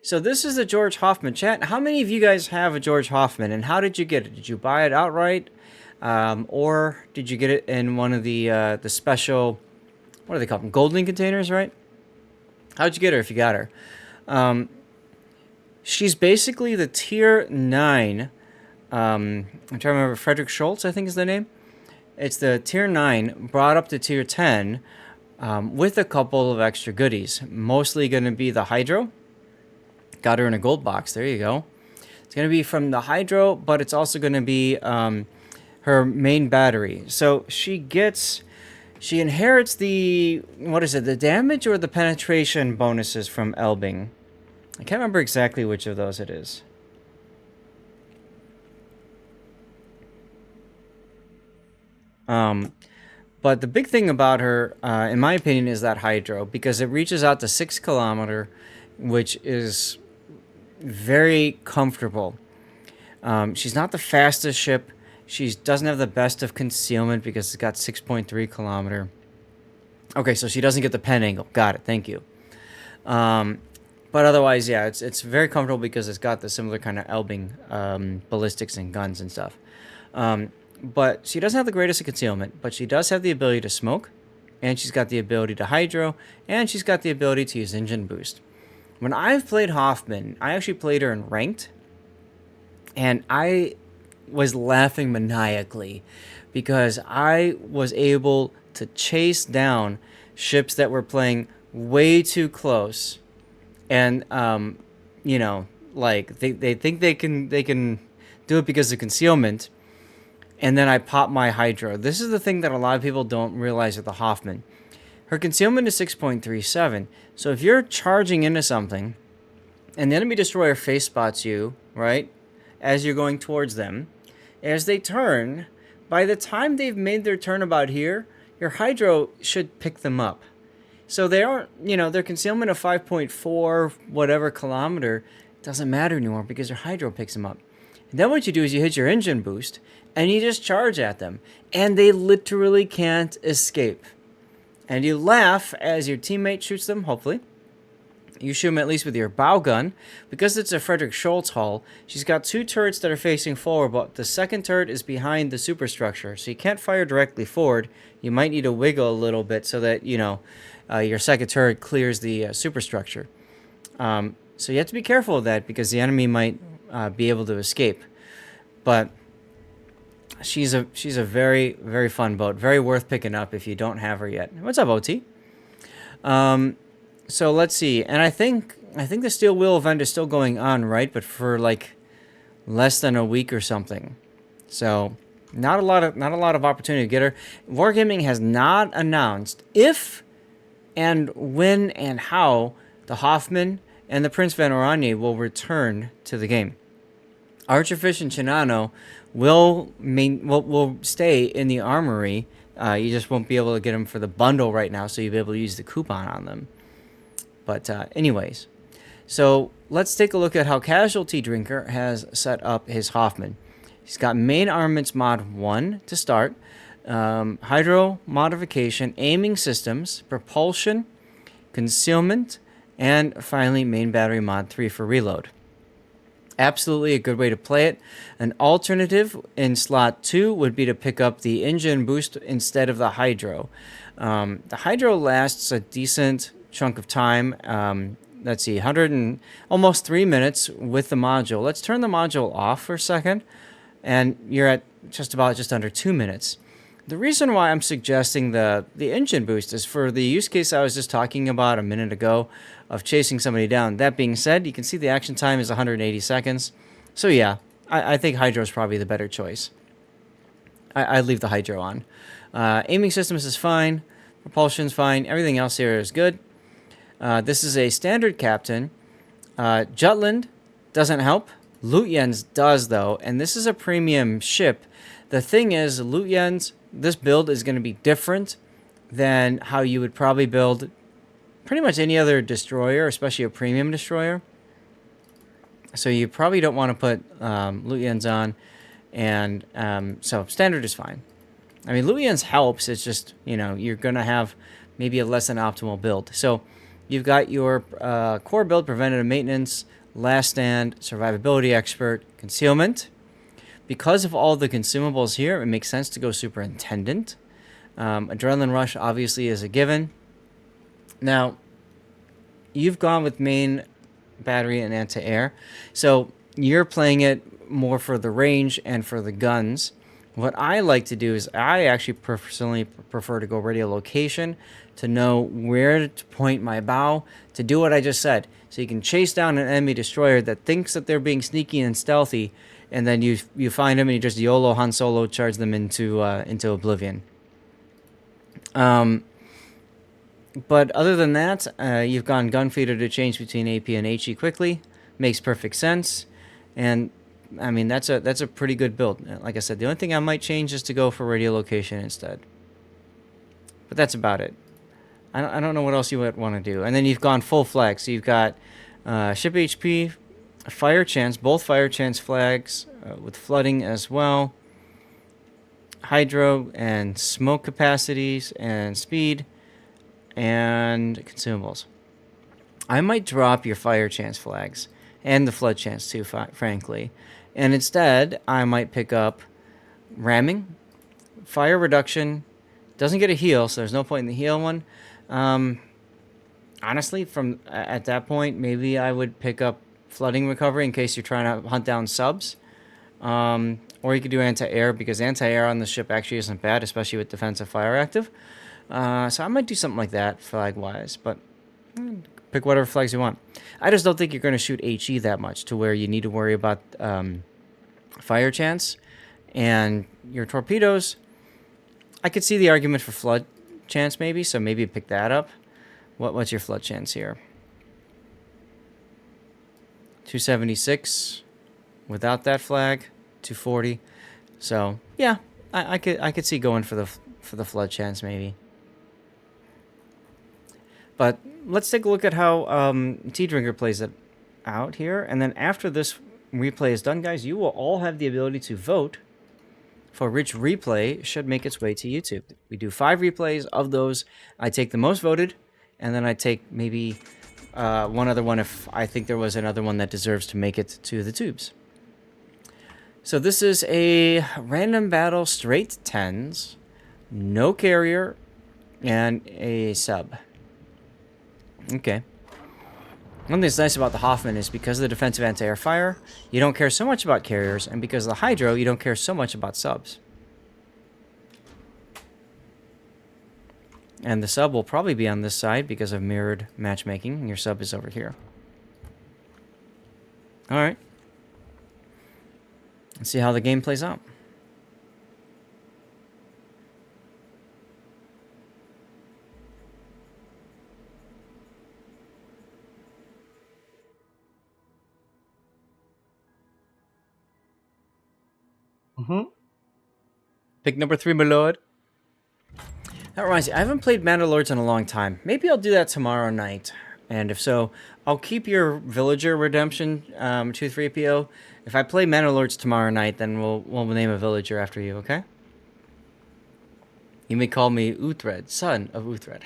So this is the Georg Hoffmann chat. How many of you guys have a Georg Hoffmann, and how did you get it? Did you buy it outright, or did you get it in one of the special, what do they call them, golden containers, right? How'd you get her if you got her? She's basically the tier 9. I'm trying to remember, Frederick Schultz, I think is the name. It's the tier 9 brought up to tier 10 with a couple of extra goodies. Mostly going to be the Hydro. Got her in a gold box. There you go. It's going to be from the Hydro, but it's also going to be her main battery. So she inherits the, what is it, the damage or the penetration bonuses from Elbing. I can't remember exactly which of those it is. But the big thing about her, in my opinion, is that Hydro, because it reaches out to 6 kilometer, which is very comfortable. She's not the fastest ship. She doesn't have the best of concealment because it's got 6.3 kilometer. Okay, so she doesn't get the pen angle. Got it. Thank you. But otherwise, yeah, it's very comfortable because it's got the similar kind of Elbing ballistics and guns and stuff. But she doesn't have the greatest of concealment, but she does have the ability to smoke, and she's got the ability to Hydro, and she's got the ability to use engine boost. When I've played Hoffmann, I actually played her in ranked, and I was laughing maniacally because I was able to chase down ships that were playing way too close, and you know, like they think they can do it because of concealment, and then I pop my Hydro. This is the thing that a lot of people don't realize with the Hoffmann. Her concealment is 6.37, so if you're charging into something, and the enemy destroyer face spots you, right, as you're going towards them, as they turn, by the time they've made their turn about here, your Hydro should pick them up. So they aren't, you know, their concealment of 5.4 whatever kilometer doesn't matter anymore because your Hydro picks them up. And then what you do is you hit your engine boost, and you just charge at them, and they literally can't escape. And you laugh as your teammate shoots them, hopefully. You shoot them at least with your bow gun. Because it's a Frederick Schultz hull, she's got 2 turrets that are facing forward, but the second turret is behind the superstructure, so you can't fire directly forward. You might need to wiggle a little bit so that, you know, your second turret clears the superstructure. So you have to be careful of that because the enemy might be able to escape. But she's a very, very fun boat. Very worth picking up if you don't have her yet. What's up, OT? So let's see. And I think the steel wheel event is still going on, right? But for like less than a week or something. So not a lot of opportunity to get her. Wargaming has not announced if and when and how the Hoffmann and the Prince Van Oranje will return to the game. Archerfish and Chinano will stay in the armory. You just won't be able to get them for the bundle right now, so you'll be able to use the coupon on them. But anyways, so let's take a look at how Casualty Drinker has set up his Hoffmann. He's got main armaments mod 1 to start, Hydro modification, aiming systems, propulsion, concealment, and finally main battery mod 3 for reload. Absolutely a good way to play it. An alternative in slot 2 would be to pick up the engine boost instead of the Hydro. The Hydro lasts a decent chunk of time. Let's see, almost 3 minutes with the module. Let's turn the module off for a second, and you're at just under 2 minutes. The reason why I'm suggesting the engine boost is for the use case I was just talking about a minute ago of chasing somebody down. That being said, you can see the action time is 180 seconds. So yeah, I think Hydro is probably the better choice. I'd leave the Hydro on. Aiming systems is fine. Propulsion's fine. Everything else here is good. This is a standard captain. Jutland doesn't help. Lutyens does, though, and this is a premium ship. The thing is, Lutyens, this build is going to be different than how you would probably build pretty much any other destroyer, especially a premium destroyer. So you probably don't want to put Lutyens on, and so standard is fine. I mean, Lutyens helps. It's just, you know, you're going to have maybe a less than optimal build. So You've got your core build, preventative maintenance, last stand, survivability expert, concealment. Because of all the consumables here, it makes sense to go superintendent. Adrenaline rush obviously is a given. Now, you've gone with main battery and anti-air, so you're playing it more for the range and for the guns. What I like to do is I actually personally prefer to go radiolocation to know where to point my bow to do what I just said. So you can chase down an enemy destroyer that thinks that they're being sneaky and stealthy, and then you find them and you just YOLO Han Solo charge them into oblivion. But other than that, you've gone Gunfeeder to change between AP and HE quickly. Makes perfect sense. And, I mean, that's a pretty good build. Like I said, the only thing I might change is to go for radiolocation instead. But that's about it. I don't know what else you would want to do. And then you've gone full flag. So you've got ship HP, fire chance, both fire chance flags with flooding as well. Hydro and smoke capacities and speed. And consumables. I might drop your fire chance flags and the flood chance too, frankly. And instead, I might pick up ramming, fire reduction. Doesn't get a heal, so there's no point in the heal one. Honestly, from at that point, maybe I would pick up flooding recovery in case you're trying to hunt down subs. Or you could do anti-air, because anti-air on the ship actually isn't bad, especially with defensive fire active. So I might do something like that flag-wise, but pick whatever flags you want. I just don't think you're going to shoot HE that much to where you need to worry about fire chance. And your torpedoes, I could see the argument for flood chance maybe, so maybe pick that up. What's your flood chance here? 276 without that flag, 240. So yeah, I could see going for the flood chance maybe. But let's take a look at how Tea Drinker plays it out here. And then after this replay is done, guys, you will all have the ability to vote for which replay should make its way to YouTube. We do 5 replays. Of those, I take the most voted, and then I take maybe one other one if I think there was another one that deserves to make it to the tubes. So this is a random battle, straight 10s, no carrier, and a sub. Okay. One thing that's nice about the Hoffmann is because of the defensive anti-air fire, you don't care so much about carriers, and because of the Hydro, you don't care so much about subs. And the sub will probably be on this side because of mirrored matchmaking, and your sub is over here. Alright. Let's see how the game plays out. Pick number 3, my lord. That reminds me, I haven't played Mandalords in a long time. Maybe I'll do that tomorrow night. And if so, I'll keep your Villager Redemption 2-3PO. If I play Mandalords tomorrow night, then we'll name a villager after you, okay? You may call me Uthred, son of Uthred.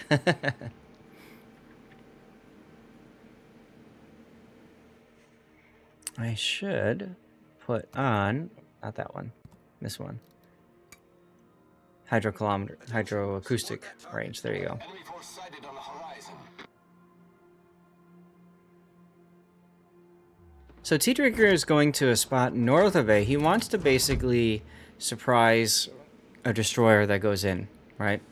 I should put on, not that one, this one. Hydroacoustic range, there you go. So Tea Drinker is going to a spot north of A. He wants to basically surprise a destroyer that goes in, right?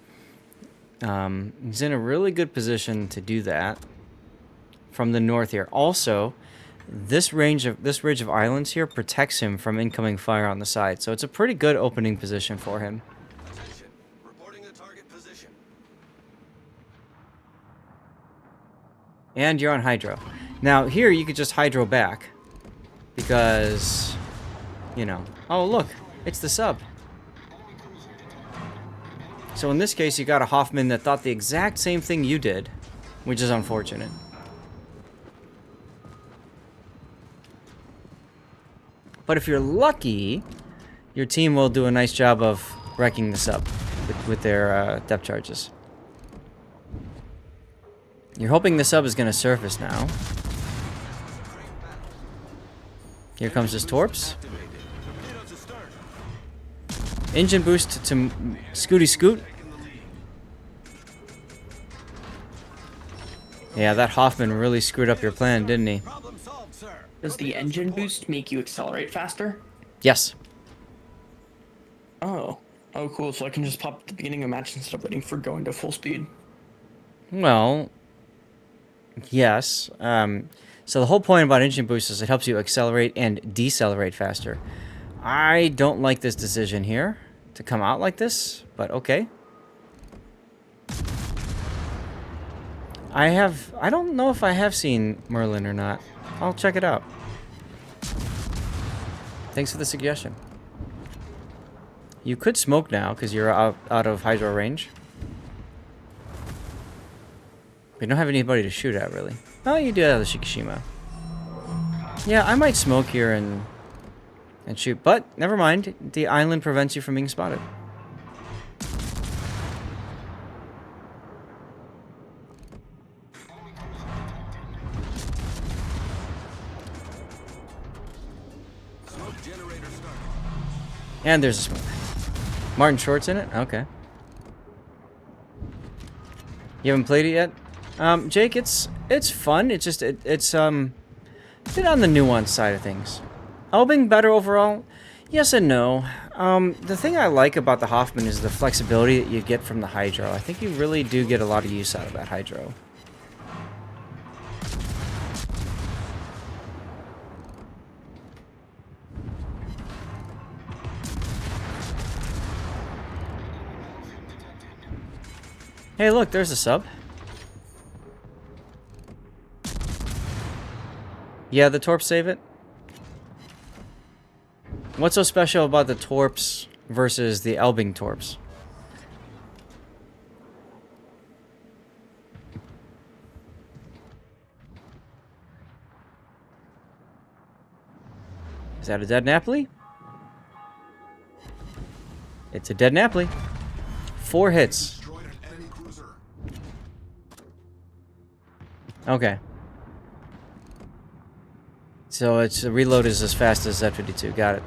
He's in a really good position to do that from the north here. Also, this ridge of islands here protects him from incoming fire on the side, so it's a pretty good opening position for him. Reporting a target position. And you're on Hydro. Now here you could just Hydro back, because, you know, oh look, it's the sub. So in this case, you got a Hoffmann that thought the exact same thing you did, which is unfortunate. But if you're lucky, your team will do a nice job of wrecking the sub with their depth charges. You're hoping the sub is going to surface now. Here comes his torps. Engine boost to Scooty Scoot. Yeah, that Hoffman really screwed up your plan, didn't he? Does the engine boost make you accelerate faster? Yes. Oh. Oh, cool. So I can just pop at the beginning of a match instead of waiting for going to full speed. Well, yes. So the whole point about engine boost is it helps you accelerate and decelerate faster. I don't like this decision here to come out like this, but okay. I don't know if I have seen Merlin or not. I'll check it out. Thanks for the suggestion. You could smoke now because you're out of hydro range. We don't have anybody to shoot at, really. Oh, you do have the Shikishima. Yeah, I might smoke here and shoot, but never mind. The island prevents you from being spotted. Smoke generator started. And there's a smoke. Martin Short's in it? Okay. You haven't played it yet? Jake, it's fun. It's just it's a bit on the nuanced side of things. Elbing better overall? Yes and no. The thing I like about the Hoffman is the flexibility that you get from the hydro. I think you really do get a lot of use out of that hydro. Hey, look, there's a sub. Yeah, the torps save it. What's so special about the torps versus the Elbing torps? Is that a dead Napoli? It's a dead Napoli. 4 hits. Okay. So its reload is as fast as Z-52. Got it.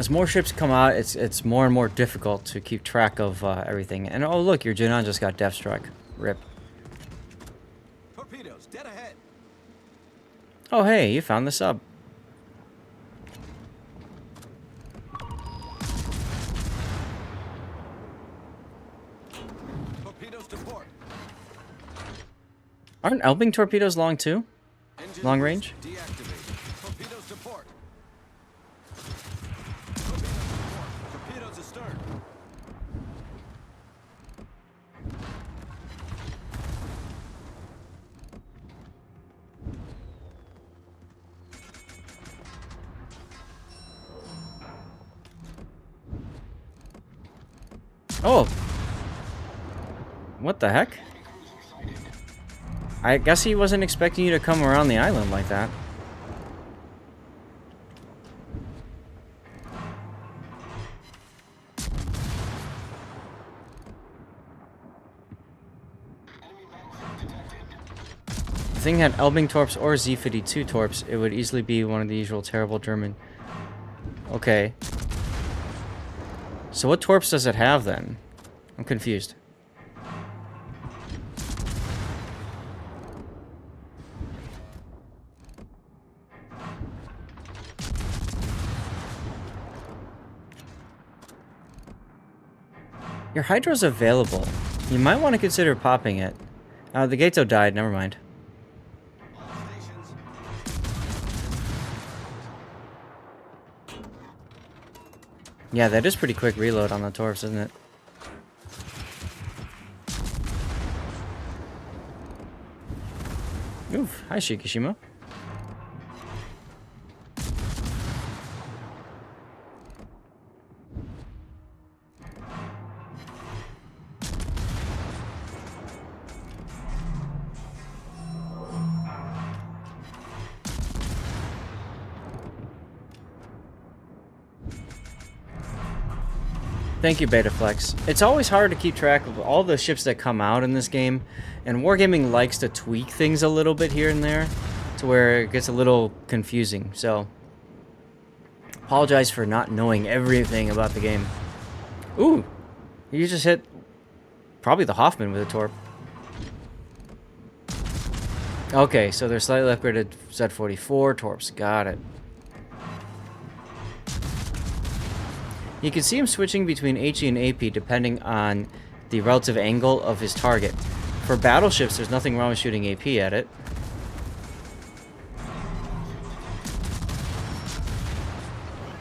As more ships come out, it's more and more difficult to keep track of everything. And oh look, your Junon just got death struck. Rip. Torpedoes dead ahead. Oh hey, you found the sub. Torpedoes to port. Aren't Elbing torpedoes long too? Engine Long boost range? Deactivated. Torpedoes to port. Torpedoes astern. Oh. What the heck? I guess he wasn't expecting you to come around the island like that. If the thing had Elbing torps or Z-52 torps, it would easily be one of the usual terrible German. Okay. So what torps does it have then? I'm confused. Your hydro's available. You might want to consider popping it. The Gato died, never mind. All stations. Yeah, that is pretty quick reload on the torps, isn't it? Oof, hi Shikishima. Thank you, Betaflex. It's always hard to keep track of all the ships that come out in this game, and Wargaming likes to tweak things a little bit here and there to where it gets a little confusing, so apologize for not knowing everything about the game. Ooh, you just hit probably the Hoffman with a torp. Okay, so they're slightly upgraded Z44 torps. Got it. You can see him switching between HE and AP depending on the relative angle of his target. For battleships, there's nothing wrong with shooting AP at it.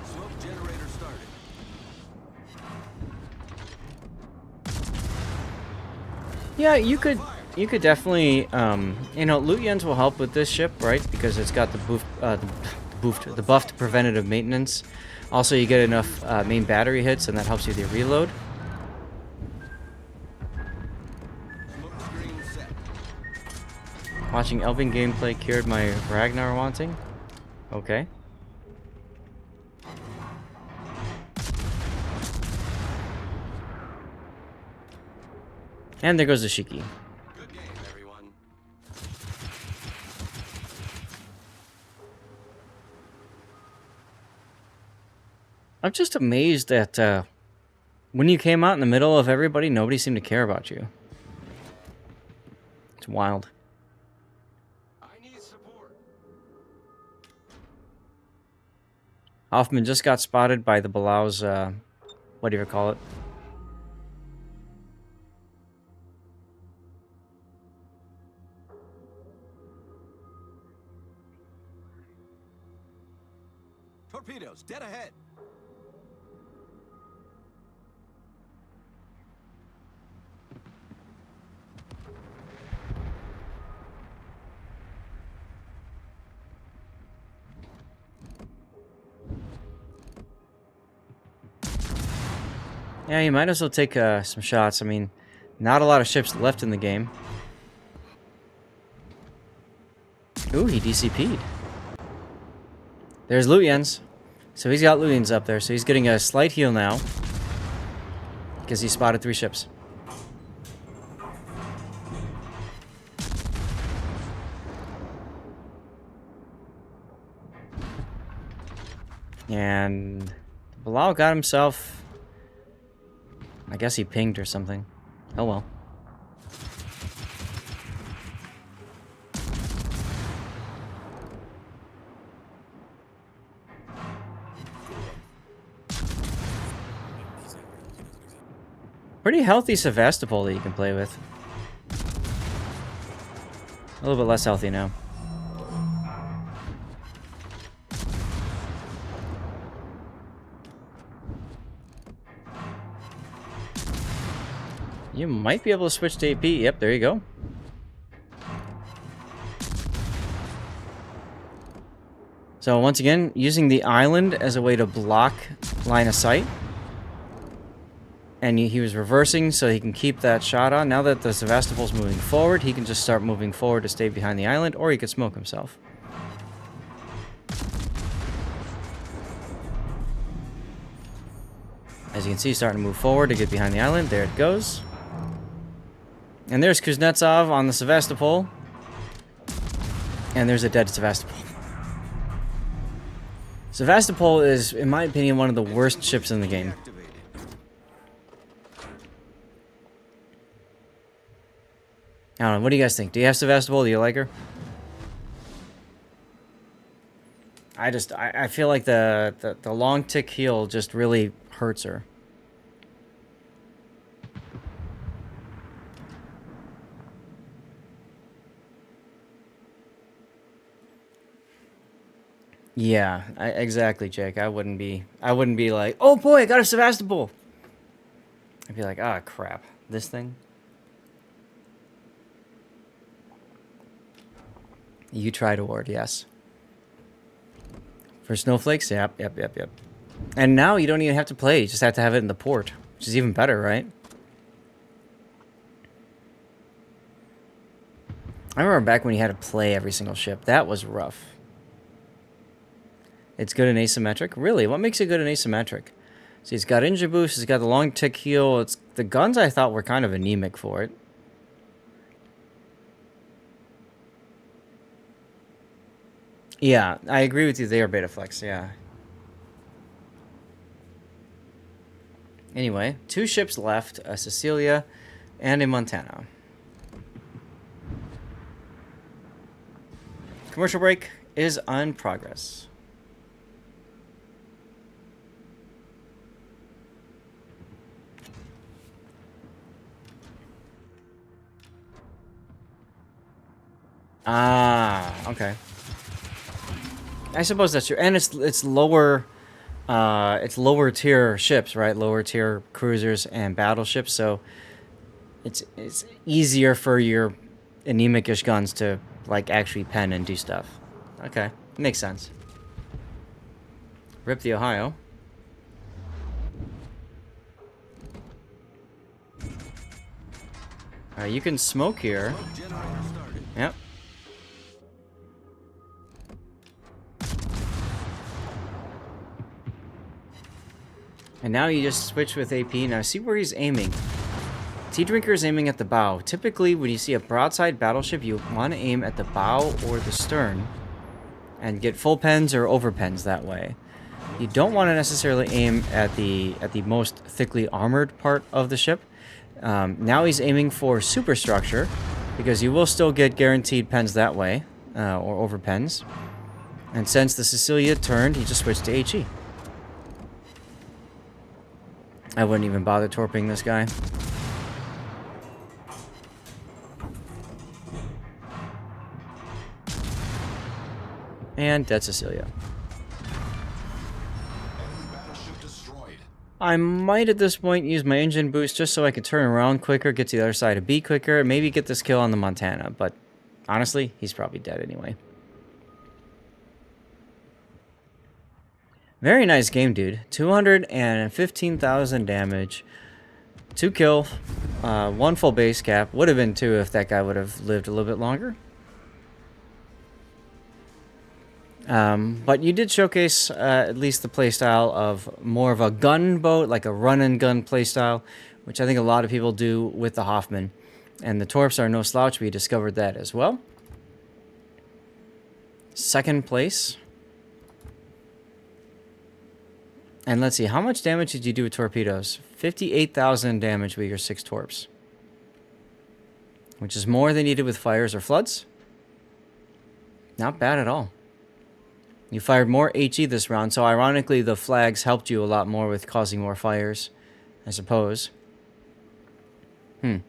Smoke generator started. Yeah, you could definitely, you know, Lutyens will help with this ship, right? Because it's got the buffed preventative maintenance. Also, you get enough main battery hits, and that helps you with your reload. Smoke screen set. Watching Elvin gameplay cured my Ragnar wanting. Okay. And there goes the Shiki. Good game, everyone. I'm just amazed that when you came out in the middle of everybody, nobody seemed to care about you. It's wild. I need support. Hoffman just got spotted by the Balau's, what do you call it? Torpedoes, dead ahead. Yeah, you might as well take some shots. I mean, not a lot of ships left in the game. Ooh, he DCP'd. There's Lutyens. So he's got Lutyens up there, so he's getting a slight heal now. Because he spotted 3 ships. And Balau got himself... I guess he pinged or something. Oh well. Pretty healthy Sevastopol that you can play with. A little bit less healthy now. You might be able to switch to AP. Yep, there you go. So once again, using the island as a way to block line of sight. And he was reversing so he can keep that shot on. Now that the Sevastopol's moving forward, he can just start moving forward to stay behind the island, or he could smoke himself. As you can see, starting to move forward to get behind the island. There it goes. And there's Kuznetsov on the Sevastopol. And there's a dead Sevastopol. Sevastopol is, in my opinion, one of the worst ships in the game. I don't know. What do you guys think? Do you have Sevastopol? Do you like her? I feel like the long tick heal just really hurts her. Yeah, exactly, Jake. I wouldn't be like, oh boy, I got a Sevastopol. I'd be like, ah, crap, this thing. You tried award, yes. For snowflakes, yep. And now you don't even have to play; you just have to have it in the port, which is even better, right? I remember back when you had to play every single ship. That was rough. It's good in asymmetric? Really? What makes it good in asymmetric? So he's got injury boost, he's got the long tick heal. It's the guns I thought were kind of anemic for it. Yeah, I agree with you. They are beta flex, yeah. Anyway, 2 ships left, a Cecilia and a Montana. Commercial break is on progress. Ah, okay. I suppose that's true, and it's lower tier ships, right? Lower tier cruisers and battleships, so it's easier for your anemic-ish guns to like actually pen and do stuff. Okay, makes sense. Rip the Ohio. You can smoke here. Smoke generator started. Yep. And now you just switch with AP. Now see where he's aiming. Tea Drinker is aiming at the bow. Typically, when you see a broadside battleship, you want to aim at the bow or the stern and get full pens or over pens that way. You don't want to necessarily aim at the most thickly armored part of the ship. Now he's aiming for superstructure because you will still get guaranteed pens that way or over pens. And since the Cecilia turned, he just switched to HE. I wouldn't even bother torping this guy. And dead Cecilia. I might at this point use my engine boost just so I can turn around quicker, get to the other side of B quicker, and maybe get this kill on the Montana, but honestly, he's probably dead anyway. Very nice game, dude. 215,000 damage. 2 kill. 1 full base cap. Would have been 2 if that guy would have lived a little bit longer. But you did showcase at least the playstyle of more of a gunboat, like a run-and-gun playstyle, which I think a lot of people do with the Hoffmann. And the Torps are no slouch. We discovered that as well. 2nd place. And let's see, how much damage did you do with torpedoes? 58,000 damage with your 6 torps. Which is more than you did with fires or floods. Not bad at all. You fired more HE this round, so ironically the flags helped you a lot more with causing more fires, I suppose. So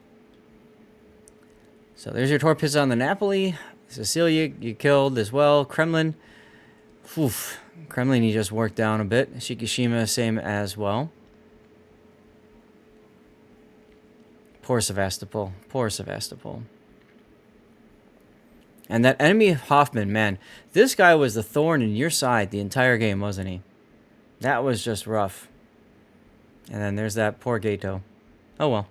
there's your torpedoes on the Napoli. Cecilia, you killed as well. Kremlin. Oof. Kremlin, you just worked down a bit. Shikishima, same as well. Poor Sevastopol. Poor Sevastopol. And that enemy Hoffmann, man, this guy was the thorn in your side the entire game, wasn't he? That was just rough. And then there's that poor Gato. Oh well.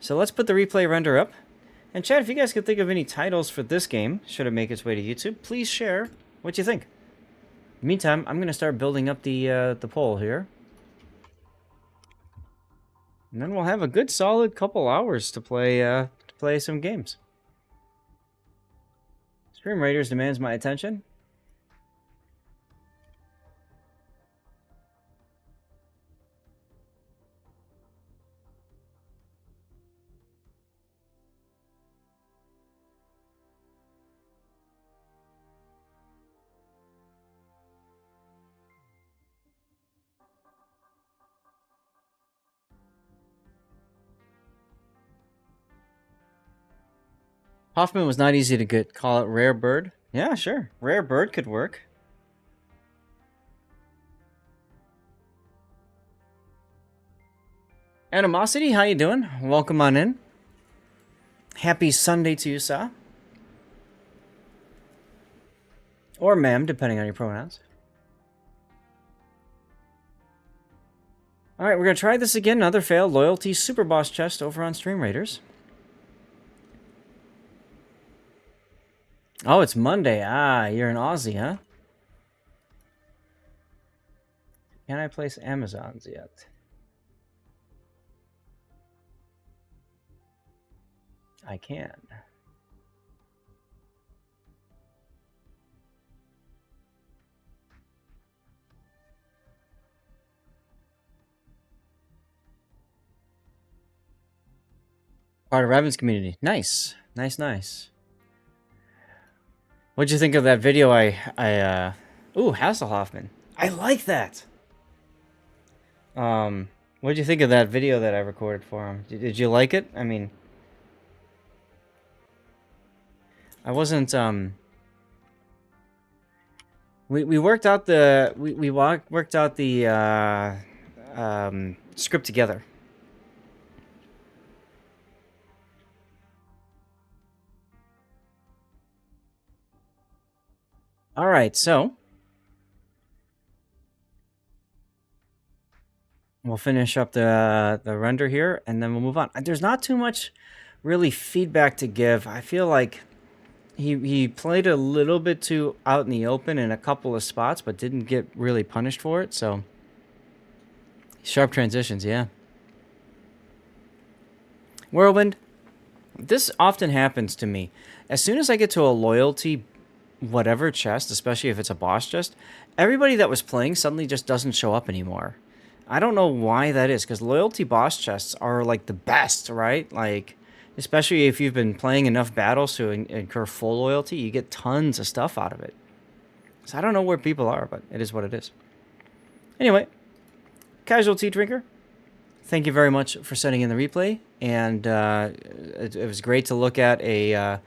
So let's put the replay render up. And chat, if you guys could think of any titles for this game, should it make its way to YouTube, please share what you think. Meantime, I'm going to start building up the poll here. And then we'll have a good solid couple hours to play some games. Stream Raiders demands my attention. Hoffmann was not easy to get. Call it Rare Bird. Yeah, sure. Rare Bird could work. Animosity, how you doing? Welcome on in. Happy Sunday to you, sir. Or ma'am, depending on your pronouns. Alright, we're going to try this again. Another fail. Loyalty Super Boss chest over on Stream Raiders. Oh, it's Monday. Ah, you're an Aussie, huh? Can I place Amazons yet? I can. Part of Raven's community. Nice. Nice, nice. What'd you think of that video Ooh, HasselHoffmann. I like that! What'd you think of that video that I recorded for him? Did you like it? I mean... I wasn't, We worked out the... worked out the, script together. Alright, so... we'll finish up the render here, and then we'll move on. There's not too much, really, feedback to give. I feel like he played a little bit too out in the open in a couple of spots, but didn't get really punished for it, so... Sharp transitions, yeah. Whirlwind, this often happens to me. As soon as I get to a loyalty whatever chest, especially if it's a boss chest, everybody that was playing suddenly just doesn't show up anymore. I don't know why that is, because loyalty boss chests are, like, the best, right? Like, especially if you've been playing enough battles to incur full loyalty, you get tons of stuff out of it. So I don't know where people are, but it is what it is. Anyway, Casual Tea Drinker, thank you very much for sending in the replay, and it was great to look at a,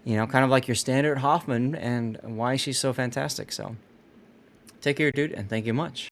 you know, kind of like your standard Hoffman and why she's so fantastic. So, take care, dude, and thank you much.